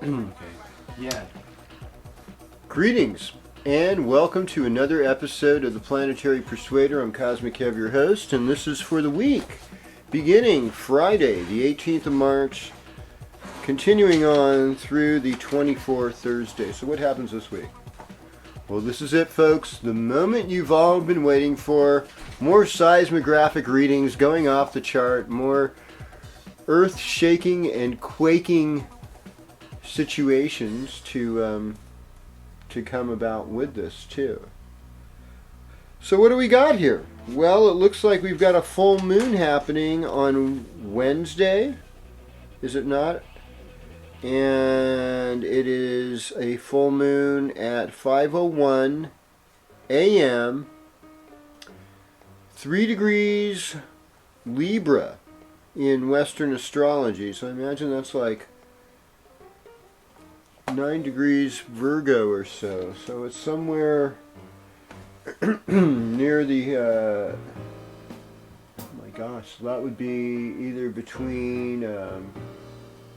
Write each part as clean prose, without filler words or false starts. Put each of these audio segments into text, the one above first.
Okay. Yeah. Greetings, and welcome to another episode of the Planetary Persuader. I'm Cosmic Kev, your host, and this is for the week, beginning Friday, the 18th of March, continuing on through the 24th Thursday. So what happens this week? Well, this is it, folks. The moment you've all been waiting for. More seismographic readings going off the chart, more earth-shaking and quaking situations to come about with this too. So what do we got here? Well, it looks like we've got a full moon happening on Wednesday, is it not? And it is a full moon at 5:01 a.m. 3 degrees Libra in Western astrology. So I imagine that's like 9 degrees Virgo or so. So it's somewhere near the, oh my gosh, that would be either between,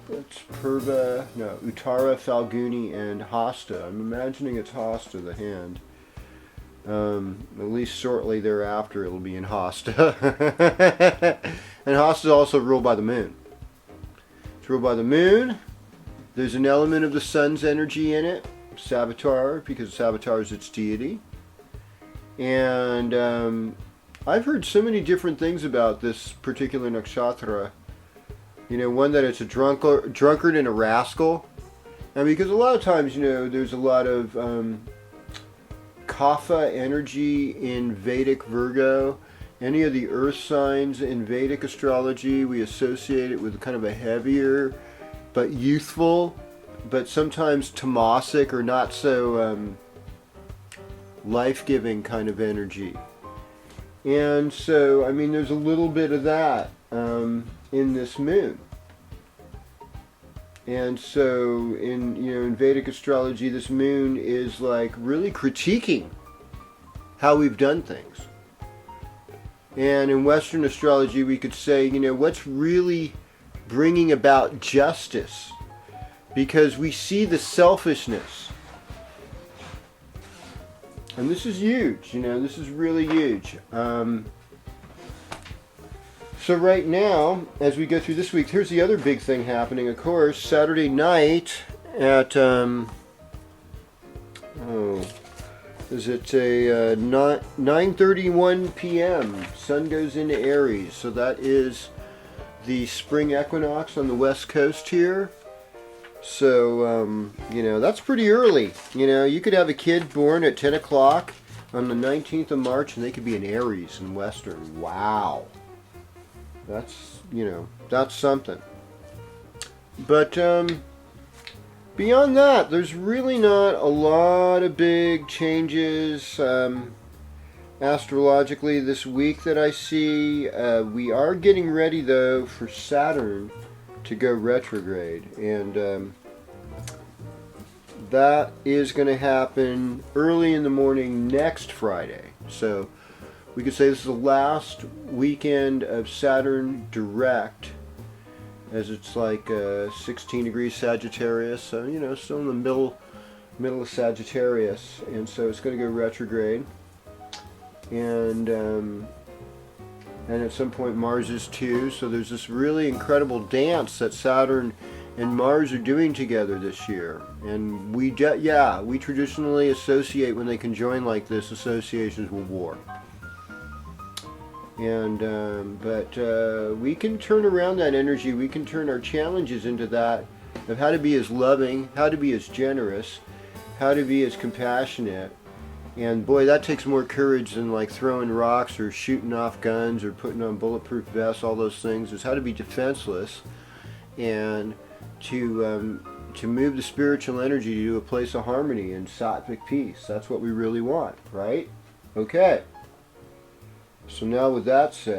that's Purva, no, Uttara, Falguni, and Hasta. I'm imagining it's Hasta, the hand. At least shortly thereafter it'll be in Hasta. And Hasta is also ruled by the moon. It's ruled by the moon. There's an element of the sun's energy in it, Savitar, because Savitar is its deity. And I've heard so many different things about this particular nakshatra. You know, one that it's a drunkard and a rascal. And because a lot of times, you know, there's a lot of kapha energy in Vedic Virgo. Any of the earth signs in Vedic astrology, we associate it with kind of a heavier but youthful, but sometimes tamasic or not so life-giving kind of energy. And so, I mean, there's a little bit of that in this moon. And so, in Vedic astrology, this moon is like really critiquing how we've done things. And in Western astrology, we could say, you know, what's really bringing about justice, because we see the selfishness, and this is huge. You know, this is really huge. So right now, as we go through this week, here's the other big thing happening. Of course, Saturday night at is it a 9:31 p.m. Sun goes into Aries, so that is the spring equinox on the west coast here. So, you know, that's pretty early. You know, you could have a kid born at 10 o'clock on the 19th of March and they could be in Aries in Western. Wow. That's, you know, that's something. But, beyond that, there's really not a lot of big changes astrologically this week that I see. We are getting ready though for Saturn to go retrograde, and that is going to happen early in the morning next Friday. So we could say this is the last weekend of Saturn direct, as it's like 16 degrees Sagittarius, so you know, still in the middle of Sagittarius, and so it's going to go retrograde. And at some point Mars is too, so there's this really incredible dance that Saturn and Mars are doing together this year. And we traditionally associate, when they conjoin like this, associations with war. And but we can turn around that energy. We can turn our challenges into that, of how to be as loving, how to be as generous, how to be as compassionate. And boy, that takes more courage than like throwing rocks or shooting off guns or putting on bulletproof vests. All those things is how to be defenseless, and to move the spiritual energy to a place of harmony and sattvic peace. That's what we really want, right? Okay. So now with that said,